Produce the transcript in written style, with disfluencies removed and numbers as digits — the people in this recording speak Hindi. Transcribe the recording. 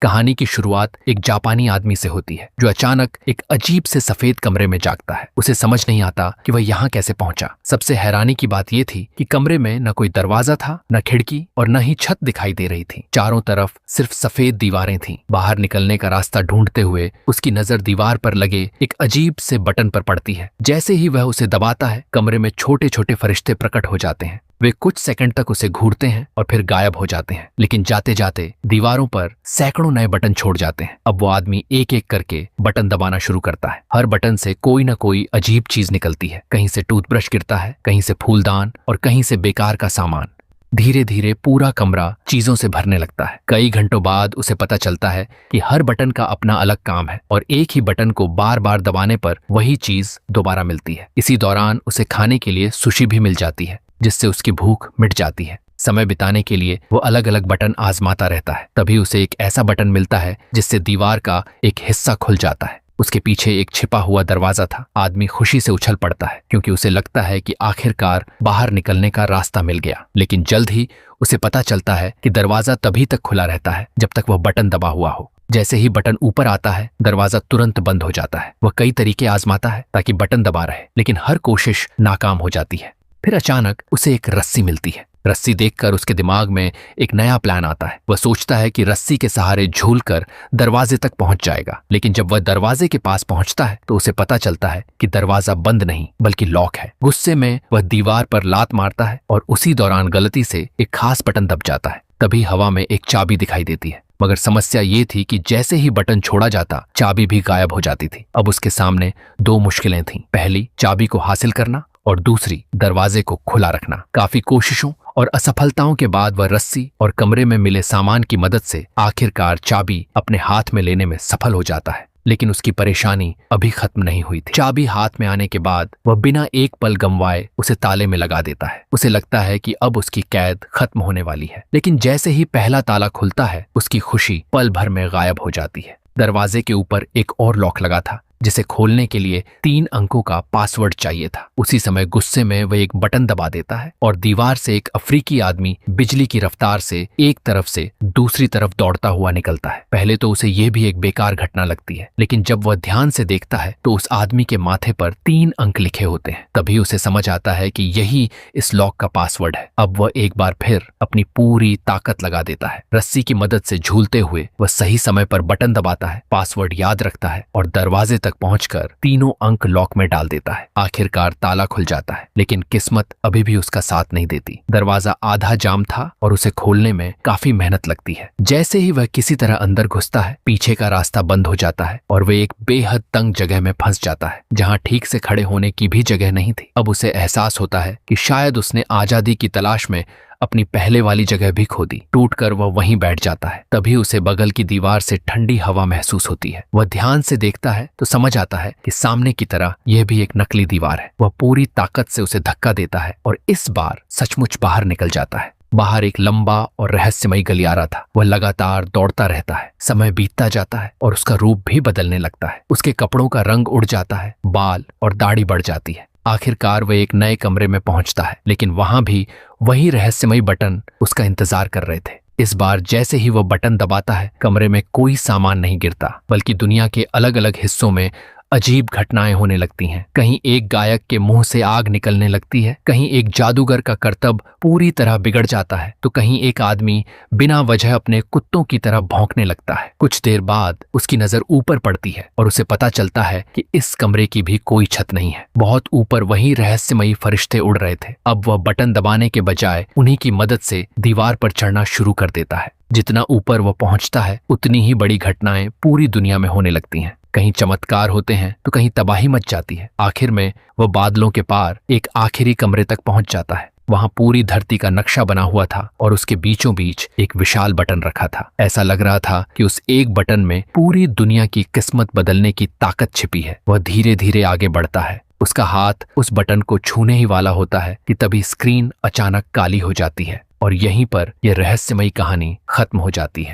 कहानी की शुरुआत एक जापानी आदमी से होती है जो अचानक एक अजीब से सफेद कमरे में जागता है। उसे समझ नहीं आता कि वह यहाँ कैसे पहुंचा। सबसे हैरानी की बात यह थी कि कमरे में न कोई दरवाजा था, न खिड़की और न ही छत दिखाई दे रही थी। चारों तरफ सिर्फ सफेद दीवारें थीं। बाहर निकलने का रास्ता ढूंढते हुए उसकी नजर दीवार पर लगे एक अजीब से बटन पर पड़ती है। जैसे ही वह उसे दबाता है, कमरे में छोटे छोटे फरिश्ते प्रकट हो जाते हैं। वे कुछ सेकंड तक उसे घूरते हैं और फिर गायब हो जाते हैं, लेकिन जाते जाते दीवारों पर सैकड़ों नए बटन छोड़ जाते हैं। अब वो आदमी एक एक करके बटन दबाना शुरू करता है। हर बटन से कोई ना कोई अजीब चीज निकलती है। कहीं से टूथब्रश गिरता है, कहीं से फूलदान और कहीं से बेकार का सामान। धीरे धीरे पूरा कमरा चीजों से भरने लगता है। कई घंटों बाद उसे पता चलता है कि हर बटन का अपना अलग काम है और एक ही बटन को बार बार दबाने पर वही चीज दोबारा मिलती है। इसी दौरान उसे खाने के लिए सुशी भी मिल जाती है, जिससे उसकी भूख मिट जाती है। समय बिताने के लिए वो अलग अलग बटन आजमाता रहता है। तभी उसे एक ऐसा बटन मिलता है जिससे दीवार का एक हिस्सा खुल जाता है। उसके पीछे एक छिपा हुआ दरवाजा था। आदमी खुशी से उछल पड़ता है क्योंकि उसे लगता है कि आखिरकार बाहर निकलने का रास्ता मिल गया। लेकिन जल्द ही उसे पता चलता है कि दरवाजा तभी तक खुला रहता है जब तक वह बटन दबा हुआ हो। जैसे ही बटन ऊपर आता है, दरवाजा तुरंत बंद हो जाता है। वह कई तरीके आजमाता है ताकि बटन दबा रहे, लेकिन हर कोशिश नाकाम हो जाती है। फिर अचानक उसे एक रस्सी मिलती है। रस्सी देखकर उसके दिमाग में एक नया प्लान आता है। वह सोचता है कि रस्सी के सहारे झूलकर दरवाजे तक पहुंच जाएगा। लेकिन जब वह दरवाजे के पास पहुंचता है तो उसे पता चलता है कि दरवाजा बंद नहीं बल्कि लॉक है। गुस्से में वह दीवार पर लात मारता है और उसी दौरान गलती से एक खास बटन दब जाता है। तभी हवा में एक चाबी दिखाई देती है, मगर समस्या ये थी कि जैसे ही बटन छोड़ा जाता, चाबी भी गायब हो जाती थी। अब उसके सामने दो मुश्किलें थीं। पहली, चाबी को हासिल करना और दूसरी, दरवाजे को खुला रखना। काफी कोशिशों और असफलताओं के बाद वह रस्सी और कमरे में मिले सामान की मदद से आखिरकार चाबी अपने हाथ में लेने में सफल हो जाता है। लेकिन उसकी परेशानी अभी खत्म नहीं हुई थी। चाबी हाथ में आने के बाद वह बिना एक पल गंवाए उसे ताले में लगा देता है। उसे लगता है कि अब उसकी कैद खत्म होने वाली है, लेकिन जैसे ही पहला ताला खुलता है, उसकी खुशी पल भर में गायब हो जाती है। दरवाजे के ऊपर एक और लॉक लगा था जिसे खोलने के लिए 3 अंकों का पासवर्ड चाहिए था। उसी समय गुस्से में वह एक बटन दबा देता है और दीवार से एक अफ्रीकी आदमी बिजली की रफ्तार से एक तरफ से दूसरी तरफ दौड़ता हुआ निकलता है। पहले तो उसे यह भी एक बेकार घटना लगती है, लेकिन जब वह ध्यान से देखता है तो उस आदमी के माथे पर 3 अंक लिखे होते हैं। तभी उसे समझ आता है कि यही इस लॉक का पासवर्ड है। अब वह एक बार फिर अपनी पूरी ताकत लगा देता है। रस्सी की मदद से झूलते हुए वह सही समय पर बटन दबाता है, पासवर्ड याद रखता है और दरवाजे तक पहुंचकर 3 अंक लॉक में डाल देता है। आखिरकार ताला खुल जाता है, लेकिन किस्मत अभी भी उसका साथ नहीं देती। दरवाजा आधा जाम था और उसे खोलने में काफी मेहनत लगती है। जैसे ही वह किसी तरह अंदर घुसता है, पीछे का रास्ता बंद हो जाता है और वह एक बेहद तंग जगह में फंस जाता है जहां ठीक से खड़े होने की भी जगह नहीं थी। अब उसे एहसास होता है कि शायद उसने आजादी की तलाश में अपनी पहले वाली जगह भी खो दी। टूटकर वह वहीं बैठ जाता है। तभी उसे बगल की दीवार से ठंडी हवा महसूस होती है। वह ध्यान से देखता है तो समझ आता है कि सामने की तरह यह भी एक नकली दीवार है। वह पूरी ताकत से उसे धक्का देता है और इस बार सचमुच बाहर निकल जाता है। बाहर एक लंबा और रहस्यमयी गलियारा था। वह लगातार दौड़ता रहता है। समय बीतता जाता है और उसका रूप भी बदलने लगता है। उसके कपड़ों का रंग उड़ जाता है, बाल और दाढ़ी बढ़ जाती है। आखिरकार वह एक नए कमरे में पहुंचता है, लेकिन वहां भी वही रहस्यमयी बटन उसका इंतजार कर रहे थे। इस बार जैसे ही वह बटन दबाता है, कमरे में कोई सामान नहीं गिरता, बल्कि दुनिया के अलग अलग हिस्सों में अजीब घटनाएं होने लगती हैं। कहीं एक गायक के मुंह से आग निकलने लगती है, कहीं एक जादूगर का करतब पूरी तरह बिगड़ जाता है, तो कहीं एक आदमी बिना वजह अपने कुत्तों की तरह भौंकने लगता है। कुछ देर बाद उसकी नजर ऊपर पड़ती है और उसे पता चलता है कि इस कमरे की भी कोई छत नहीं है। बहुत ऊपर वही रहस्यमयी फरिश्ते उड़ रहे थे। अब वह बटन दबाने के बजाय उन्हीं की मदद से दीवार पर चढ़ना शुरू कर देता है। जितना ऊपर वह पहुंचता है, उतनी ही बड़ी घटनाएं पूरी दुनिया में होने लगती हैं। कहीं चमत्कार होते हैं तो कहीं तबाही मच जाती है। आखिर में वह बादलों के पार एक आखिरी कमरे तक पहुंच जाता है। वहां पूरी धरती का नक्शा बना हुआ था और उसके बीचों बीच एक विशाल बटन रखा था। ऐसा लग रहा था कि उस एक बटन में पूरी दुनिया की किस्मत बदलने की ताकत छिपी है। वह धीरे धीरे आगे बढ़ता है। उसका हाथ उस बटन को छूने ही वाला होता है कि तभी स्क्रीन अचानक काली हो जाती है और यहीं पर यह रहस्यमयी कहानी खत्म हो जाती है।